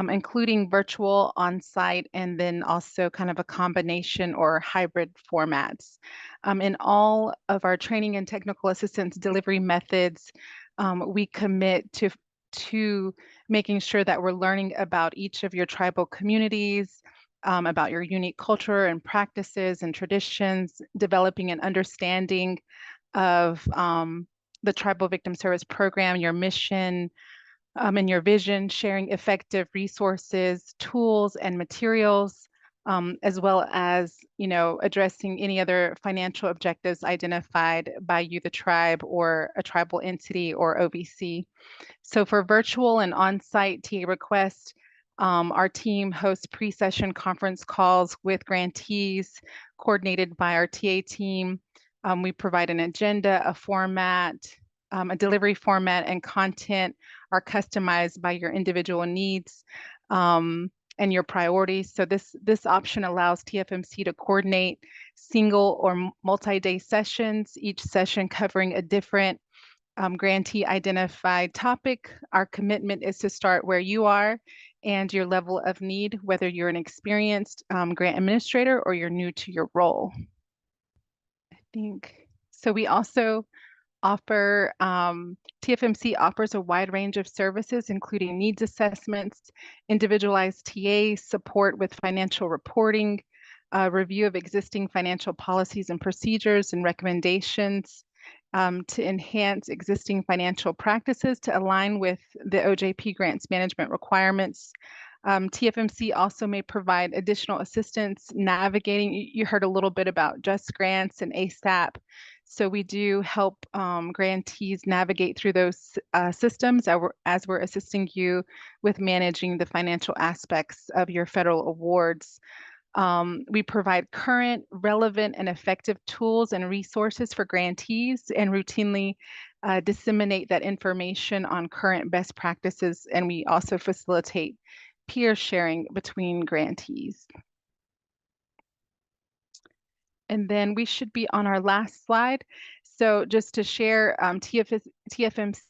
including virtual, on-site, and then also kind of a combination or hybrid formats. In all of our training and technical assistance delivery methods, we commit to making sure that we're learning about each of your tribal communities, about your unique culture and practices and traditions, developing an understanding of the Tribal Victim Service Program, your mission, and your vision, sharing effective resources, tools, and materials, as well as, addressing any other financial objectives identified by you, the tribe, or a tribal entity or OVC. So for virtual and on-site TA requests, our team hosts pre-session conference calls with grantees coordinated by our TA team. We provide an agenda, a format, a delivery format, and content are customized by your individual needs. and your priorities. So this option allows TFMC to coordinate single or multi-day sessions, each session covering a different grantee identified topic. Our commitment is to start where you are and your level of need, whether you're an experienced grant administrator or you're new to your role. I think so. We also offer TFMC offers a wide range of services, including needs assessments, individualized TA support with financial reporting, review of existing financial policies and procedures and recommendations, to enhance existing financial practices to align with the OJP grants management requirements. TFMC also may provide additional assistance navigating. You heard a little bit about Just Grants and ASAP. So we do help grantees navigate through those systems as we're assisting you with managing the financial aspects of your federal awards. We provide current, relevant, and effective tools and resources for grantees and routinely disseminate that information on current best practices. And we also facilitate peer sharing between grantees. And then we should be on our last slide. So just to share, TFMC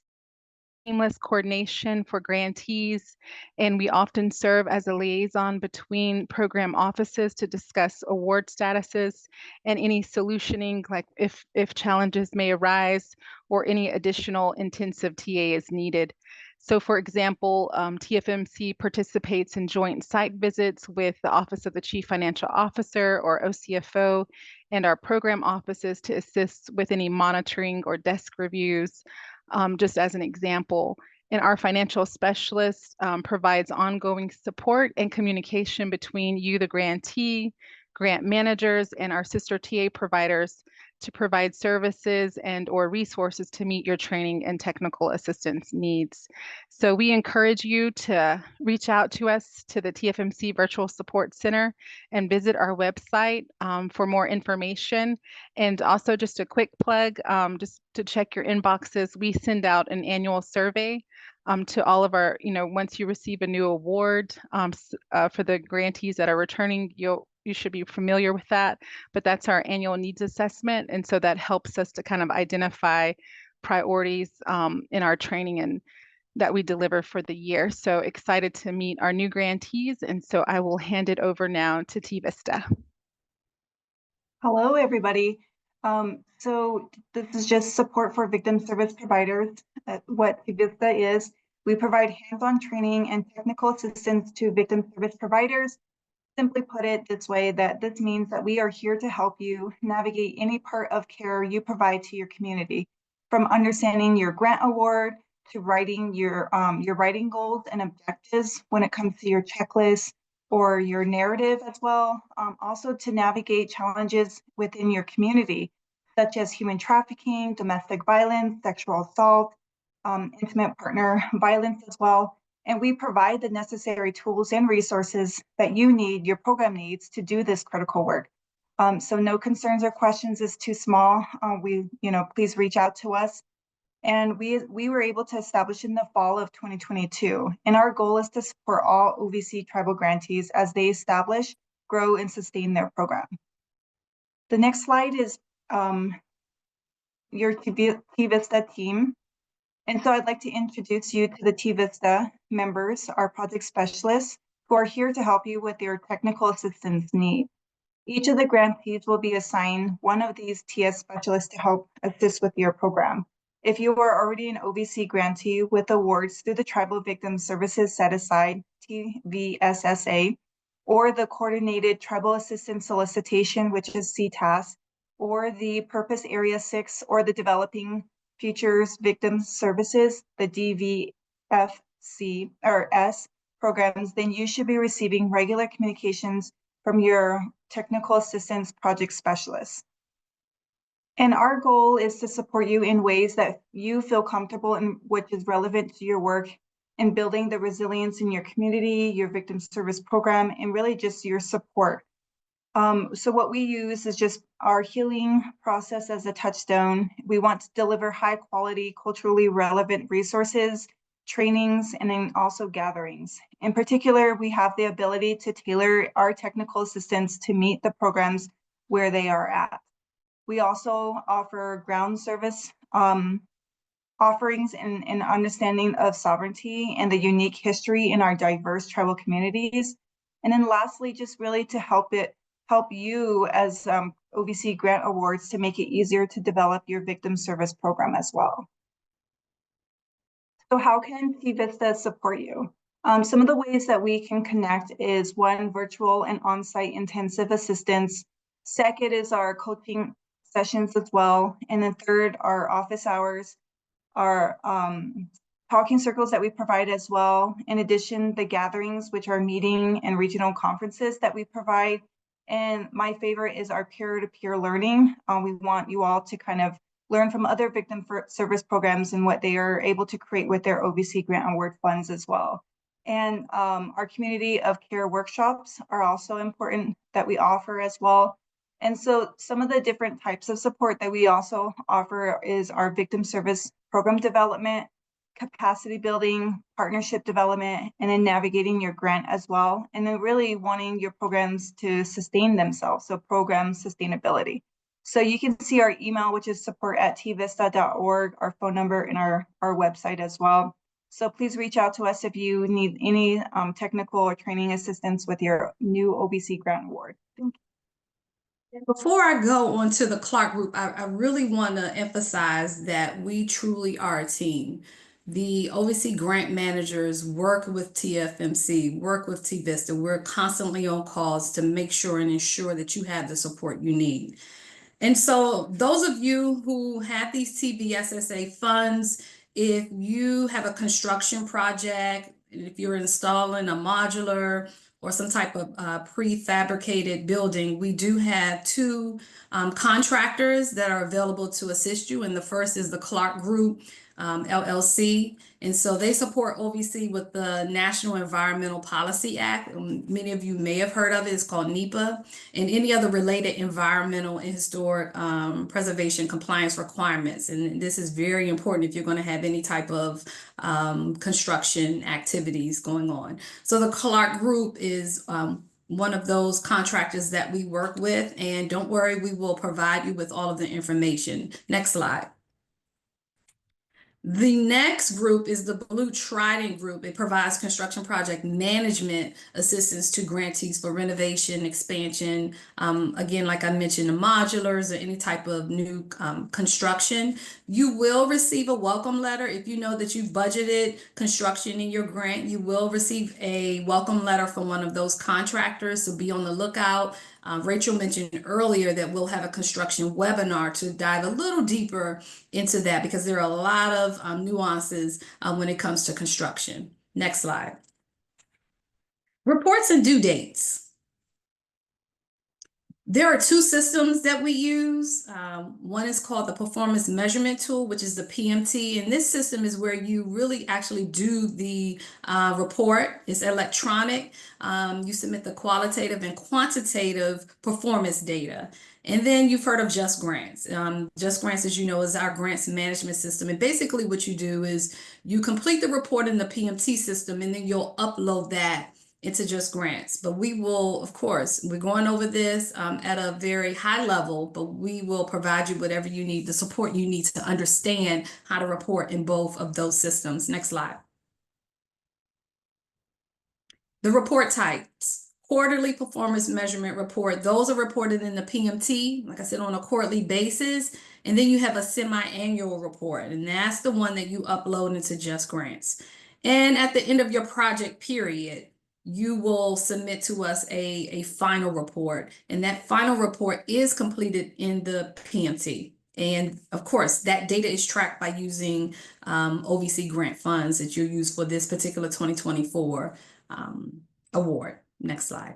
seamless coordination for grantees, and we often serve as a liaison between program offices to discuss award statuses and any solutioning, like if challenges may arise or any additional intensive TA is needed. So for example, TFMC participates in joint site visits with the Office of the Chief Financial Officer or OCFO and our program offices to assist with any monitoring or desk reviews. Just as an example, and our financial specialist provides ongoing support and communication between you, the grantee, grant managers, and our sister TA providers to provide services and or resources to meet your training and technical assistance needs. So we encourage you to reach out to us to the TFMC Virtual Support Center and visit our website for more information. And also just a quick plug, just to check your inboxes, we send out an annual survey to all of our, once you receive a new award for the grantees that are returning, you should be familiar with that, but that's our annual needs assessment. And so that helps us to kind of identify priorities in our training and that we deliver for the year. So excited to meet our new grantees. And so I will hand it over now to T Vista. Hello, everybody. So this is just support for victim service providers. What T Vista is, we provide hands-on training and technical assistance to victim service providers. Simply put it this way, that this means that we are here to help you navigate any part of care you provide to your community, from understanding your grant award to writing your writing goals and objectives when it comes to your checklist or your narrative as well. Also to navigate challenges within your community, such as human trafficking, domestic violence, sexual assault, intimate partner violence as well. And we provide the necessary tools and resources that you need, your program needs, to do this critical work. So no concerns or questions is too small. Please reach out to us. And we were able to establish in the fall of 2022. And our goal is to support all OVC tribal grantees as they establish, grow, and sustain their program. The next slide is your T Vista team. And so I'd like to introduce you to the T Vista members, our project specialists, who are here to help you with your technical assistance needs. Each of the grantees will be assigned one of these TS specialists to help assist with your program. If you are already an OVC grantee with awards through the Tribal Victim Services Set Aside, TVSSA, or the Coordinated Tribal Assistance Solicitation, which is CTAS, or the Purpose Area 6, or the Developing Futures Victim Services, the DVFC or S programs, then you should be receiving regular communications from your technical assistance project specialists. And our goal is to support you in ways that you feel comfortable and which is relevant to your work in building the resilience in your community, your victim service program, and really just your support. So what we use is just our healing process as a touchstone. We want to deliver high quality, culturally relevant resources trainings, and then also gatherings. In particular, we have the ability to tailor our technical assistance to meet the programs where they are at. We also offer ground service offerings and understanding of sovereignty and the unique history in our diverse tribal communities. And then lastly, just really to help you as OVC grant awards to make it easier to develop your victim service program as well. So how can TVISTA support you? Some of the ways that we can connect is one, virtual and on-site intensive assistance. Second is our coaching sessions as well. And then third, our office hours, our talking circles that we provide as well. In addition, the gatherings, which are meeting and regional conferences that we provide. And my favorite is our peer-to-peer learning. We want you all to kind of learn from other victim service programs and what they are able to create with their OVC grant award funds as well. And our community of care workshops are also important that we offer as well. And so some of the different types of support that we also offer is our victim service program development, capacity building, partnership development, and then navigating your grant as well. And then really wanting your programs to sustain themselves. So program sustainability. So you can see our email, which is support@tvista.org, our phone number, and our website as well. So please reach out to us if you need any technical or training assistance with your new OVC grant award. Thank you. Before I go on to the Clark Group, I really want to emphasize that we truly are a team. The OVC grant managers work with TFMC, work with TVISTA. We're constantly on calls to make sure and ensure that you have the support you need. And so those of you who have these TVSSA funds, if you have a construction project, if you're installing a modular or some type of prefabricated building, we do have two contractors that are available to assist you. And the first is the Clark Group, LLC. And so they support OVC with the National Environmental Policy Act. Many of you may have heard of it. It's called NEPA, and any other related environmental and historic preservation compliance requirements. And this is very important if you're going to have any type of construction activities going on. So the Clark Group is one of those contractors that we work with. And don't worry, we will provide you with all of the information. Next slide. The next group is the Blue Trident Group. It provides construction project management assistance to grantees for renovation, expansion. Again, like I mentioned, the modulars or any type of new construction. You will receive a welcome letter. If you know that you've budgeted construction in your grant, you will receive a welcome letter from one of those contractors, so be on the lookout. Rachel mentioned earlier that we'll have a construction webinar to dive a little deeper into that because there are a lot of nuances when it comes to construction. Next slide. Reports and due dates. There are two systems that we use. One is called the Performance Measurement Tool, which is the PMT. And this system is where you really actually do the report. It's electronic. You submit the qualitative and quantitative performance data. And then you've heard of Just Grants. Just Grants, as you know, is our grants management system. And basically what you do is you complete the report in the PMT system, and then you'll upload that into Just Grants. But we will, of course, we're going over this at a very high level, but we will provide you whatever you need, the support you need to understand how to report in both of those systems. Next slide. The report types. Quarterly performance measurement report. Those are reported in the PMT, like I said, on a quarterly basis. And then you have a semi-annual report, and that's the one that you upload into Just Grants. And at the end of your project period, you will submit to us a final report, and that final report is completed in the PMT. And of course, that data is tracked by using OVC grant funds that you use for this particular 2024 award. Next slide.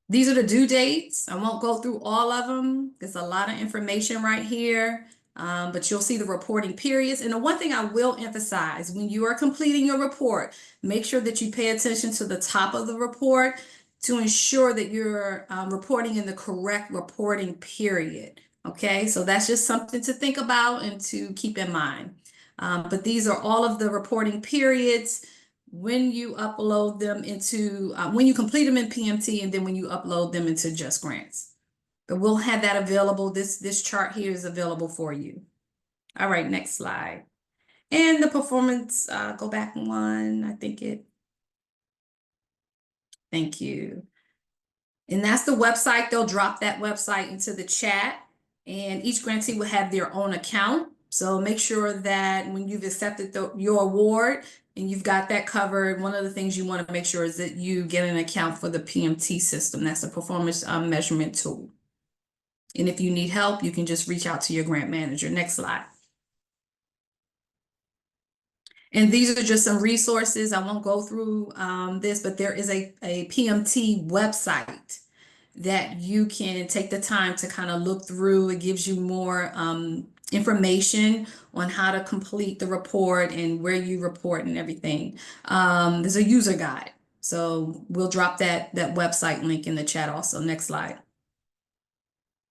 These are the due dates. I won't go through all of them. There's a lot of information right here. But you'll see the reporting periods. And the one thing I will emphasize, when you are completing your report, make sure that you pay attention to the top of the report to ensure that you're reporting in the correct reporting period. Okay, so that's just something to think about and to keep in mind. But these are all of the reporting periods when you upload them into, when you complete them in PMT, and then when you upload them into Just Grants. But we'll have that available. This chart here is available for you. All right, next slide. And the performance, go back one, I think it. Thank you. And that's the website. They'll drop that website into the chat, and each grantee will have their own account. So make sure that when you've accepted your award and you've got that covered, one of the things you want to make sure is that you get an account for the PMT system. That's the performance measurement tool. And if you need help, you can just reach out to your grant manager. Next slide. And these are just some resources. I won't go through this, but there is a PMT website that you can take the time to kind of look through. It gives you more information on how to complete the report and where you report and everything. There's a user guide. So we'll drop that website link in the chat also. Next slide.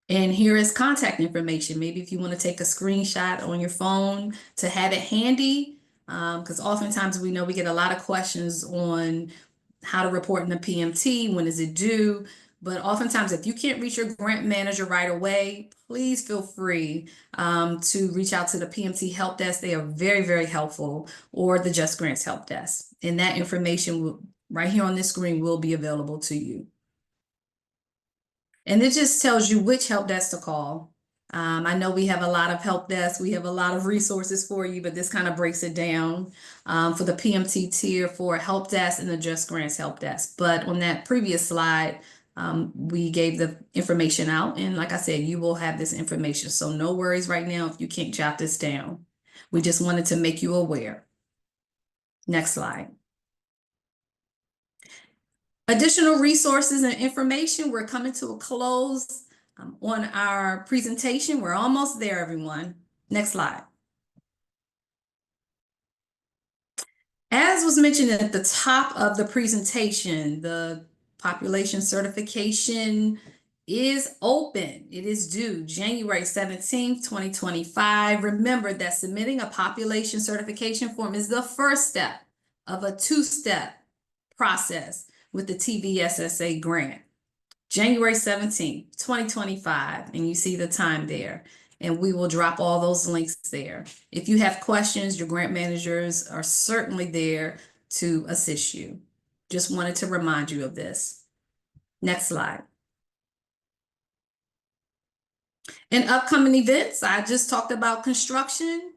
And here is contact information. Maybe if you want to take a screenshot on your phone to have it handy, because oftentimes we know we get a lot of questions on how to report in the PMT, when is it due? But oftentimes if you can't reach your grant manager right away, please feel free to reach out to the PMT help desk. They are very, very helpful, or the Just Grants help desk. And that information will, right here on this screen, will be available to you. And it just tells you which help desk to call. I know we have a lot of help desks. We have a lot of resources for you, but this kind of breaks it down for the PMT tier for help desk and the Just Grants help desk. But on that previous slide, we gave the information out. And like I said, you will have this information. So no worries right now if you can't jot this down. We just wanted to make you aware. Next slide. Additional resources and information. We're coming to a close on our presentation. We're almost there, everyone. Next slide. As was mentioned at the top of the presentation, the population certification is open. It is due January 17th, 2025. Remember that submitting a population certification form is the first step of a two-step process with the TVSSA grant. January 17th, 2025, and you see the time there. And we will drop all those links there. If you have questions, your grant managers are certainly there to assist you. Just wanted to remind you of this. Next slide. And upcoming events, I just talked about construction.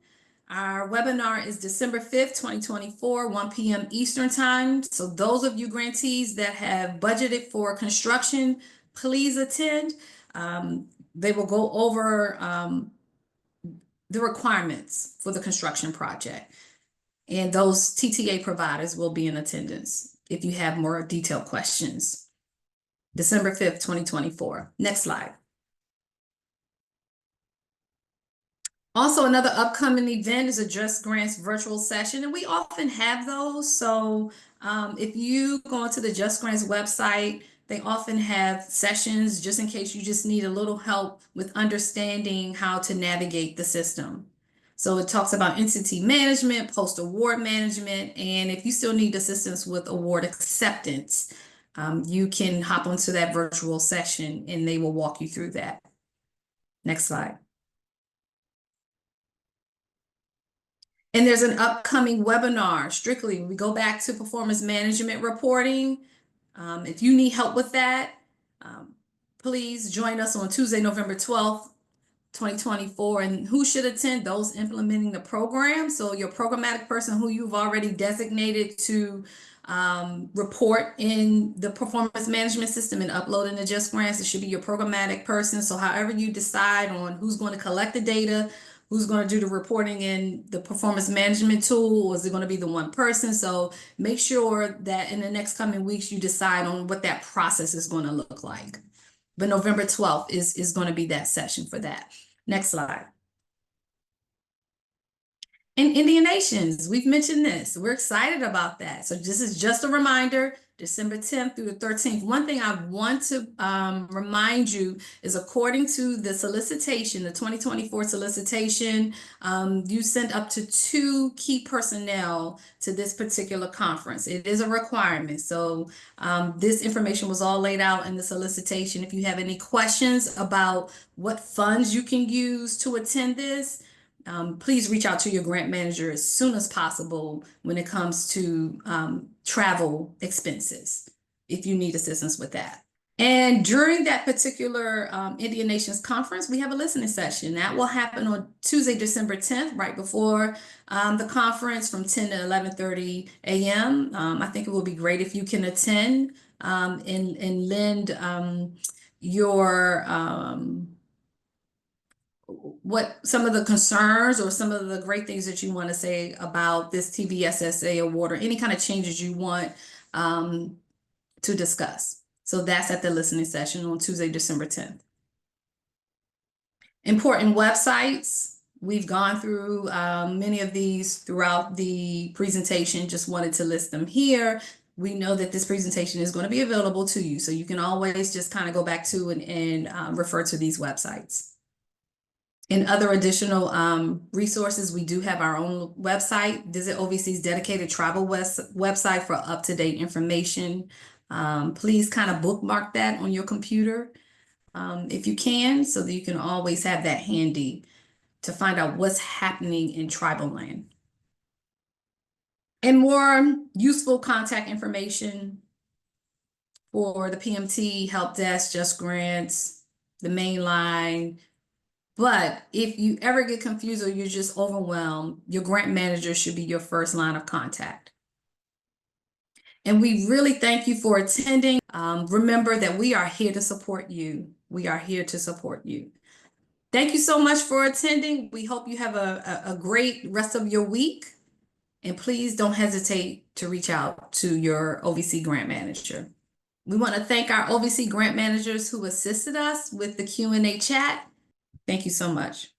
Our webinar is December 5th, 2024, 1 p.m. Eastern time. So those of you grantees that have budgeted for construction, please attend. They will go over the requirements for the construction project. And those TTA providers will be in attendance if you have more detailed questions. December 5th, 2024. Next slide. Also, another upcoming event is a Just Grants virtual session, and we often have those. So if you go onto the Just Grants website, they often have sessions just in case you just need a little help with understanding how to navigate the system. So it talks about entity management, post-award management, and if you still need assistance with award acceptance, you can hop onto that virtual session and they will walk you through that. Next slide. And there's an upcoming webinar, strictly, we go back to performance management reporting. If you need help with that, please join us on Tuesday, November 12th, 2024. And who should attend? Those implementing the program. So your programmatic person who you've already designated to report in the performance management system and upload in the Just Grants, it should be your programmatic person. So however you decide on who's going to collect the data, who's going to do the reporting in the performance management tool, or is it going to be the one person? So make sure that in the next coming weeks, you decide on what that process is going to look like. But November 12th is going to be that session for that. Next slide. And Indian Nations, we've mentioned this. We're excited about that. So this is just a reminder, December 10th through the 13th. One thing I want to remind you is according to the solicitation, the 2024 solicitation, you sent up to 2 key personnel to this particular conference. It is a requirement. So this information was all laid out in the solicitation. If you have any questions about what funds you can use to attend this, please reach out to your grant manager as soon as possible when it comes to travel expenses, if you need assistance with that. And during that particular Indian Nations conference, we have a listening session. That will happen on Tuesday, December 10th, right before the conference from 10 to 11:30 a.m. I think it will be great if you can attend and lend your what some of the concerns or some of the great things that you want to say about this TVSSA award or any kind of changes you want to discuss. So that's at the listening session on Tuesday, December 10th. Important websites. We've gone through many of these throughout the presentation, just wanted to list them here. We know that this presentation is going to be available to you, so you can always just kind of go back to and refer to these websites. In other additional resources, we do have our own website. Visit OVC's dedicated tribal website for up-to-date information. Please kind of bookmark that on your computer if you can, so that you can always have that handy to find out what's happening in tribal land. And more useful contact information for the PMT, help desk, Just Grants, the main line. But if you ever get confused or you're just overwhelmed, your grant manager should be your first line of contact. And we really thank you for attending. Remember that we are here to support you. We are here to support you. Thank you so much for attending. We hope you have a great rest of your week. And please don't hesitate to reach out to your OVC grant manager. We want to thank our OVC grant managers who assisted us with the Q&A chat. Thank you so much.